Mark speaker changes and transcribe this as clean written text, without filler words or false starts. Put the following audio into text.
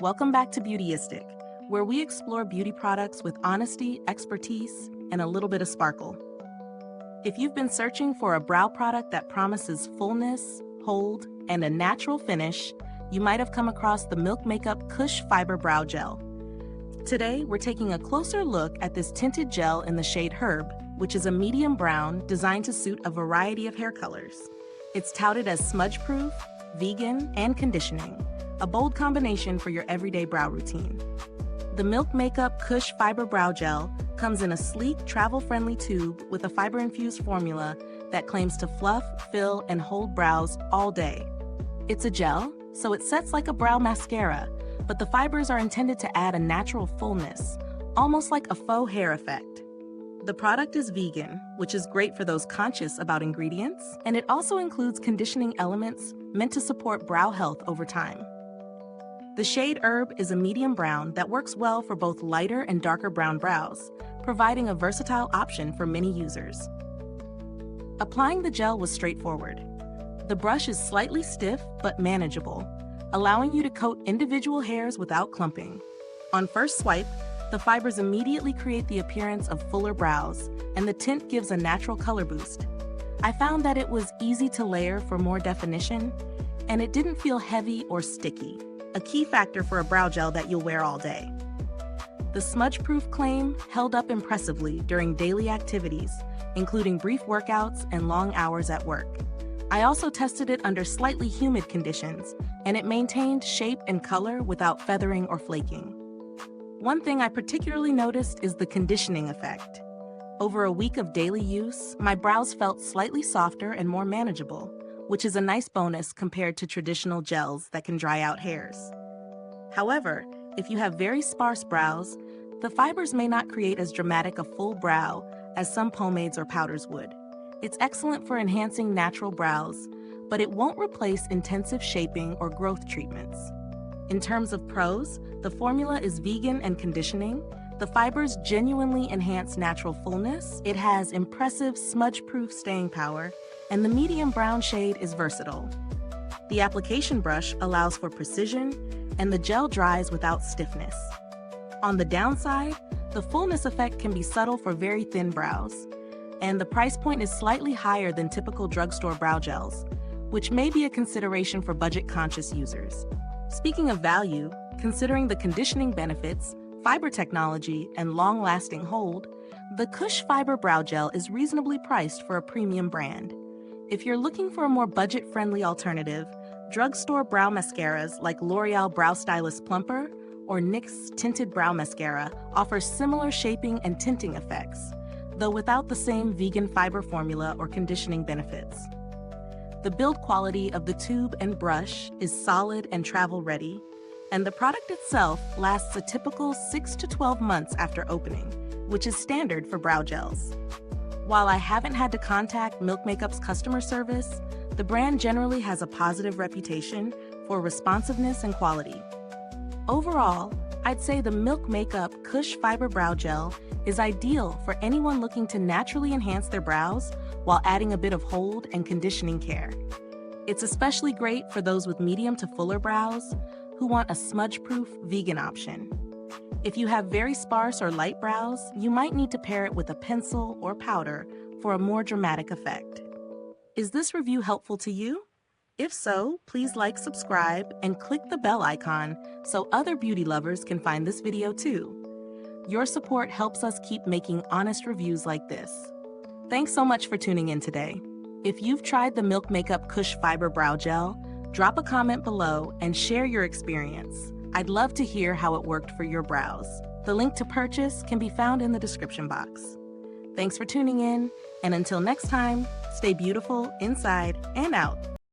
Speaker 1: Welcome back to Beautyistic, where we explore beauty products with honesty, expertise, and a little bit of sparkle. If you've been searching for a brow product that promises fullness, hold, and a natural finish, you might have come across the Milk Makeup KUSH Fiber Brow Gel. Today, we're taking a closer look at this tinted gel in the shade Herb, which is a medium brown designed to suit a variety of hair colors. It's touted as smudge-proof, vegan, and conditioning, a bold combination for your everyday brow routine. The Milk Makeup KUSH Fiber Brow Gel comes in a sleek, travel-friendly tube with a fiber-infused formula that claims to fluff, fill, and hold brows all day. It's a gel, so it sets like a brow mascara, but the fibers are intended to add a natural fullness, almost like a faux hair effect. The product is vegan, which is great for those conscious about ingredients, and it also includes conditioning elements meant to support brow health over time. The shade Herb is a medium brown that works well for both lighter and darker brown brows, providing a versatile option for many users. Applying the gel was straightforward. The brush is slightly stiff but manageable, allowing you to coat individual hairs without clumping. On first swipe, the fibers immediately create the appearance of fuller brows, and the tint gives a natural color boost. I found that it was easy to layer for more definition, and it didn't feel heavy or sticky, a key factor for a brow gel that you'll wear all day. The smudge-proof claim held up impressively during daily activities, including brief workouts and long hours at work. I also tested it under slightly humid conditions, and it maintained shape and color without feathering or flaking. One thing I particularly noticed is the conditioning effect. Over a week of daily use, my brows felt slightly softer and more manageable, which is a nice bonus compared to traditional gels that can dry out hairs. However, if you have very sparse brows, the fibers may not create as dramatic a full brow as some pomades or powders would. It's excellent for enhancing natural brows, but it won't replace intensive shaping or growth treatments. In terms of pros, the formula is vegan and conditioning, the fibers genuinely enhance natural fullness, it has impressive smudge-proof staying power, and the medium brown shade is versatile. The application brush allows for precision, and the gel dries without stiffness. On the downside, the fullness effect can be subtle for very thin brows, and the price point is slightly higher than typical drugstore brow gels, which may be a consideration for budget-conscious users. Speaking of value, considering the conditioning benefits, fiber technology, and long-lasting hold, the KUSH Fiber Brow Gel is reasonably priced for a premium brand. If you're looking for a more budget-friendly alternative, drugstore brow mascaras like L'Oreal Brow Stylist Plumper or NYX's Tinted Brow Mascara offer similar shaping and tinting effects, though without the same vegan fiber formula or conditioning benefits. The build quality of the tube and brush is solid and travel-ready, and the product itself lasts a typical 6 to 12 months after opening, which is standard for brow gels. While I haven't had to contact Milk Makeup's customer service, the brand generally has a positive reputation for responsiveness and quality. Overall, I'd say the Milk Makeup KUSH Fiber Brow Gel is ideal for anyone looking to naturally enhance their brows while adding a bit of hold and conditioning care. It's especially great for those with medium to fuller brows who want a smudge-proof vegan option. If you have very sparse or light brows, you might need to pair it with a pencil or powder for a more dramatic effect. Is this review helpful to you? If so, please like, subscribe, and click the bell icon so other beauty lovers can find this video too. Your support helps us keep making honest reviews like this. Thanks so much for tuning in today. If you've tried the Milk Makeup KUSH Fiber Brow Gel, drop a comment below and share your experience. I'd love to hear how it worked for your brows. The link to purchase can be found in the description box. Thanks for tuning in, and until next time, stay beautiful inside and out.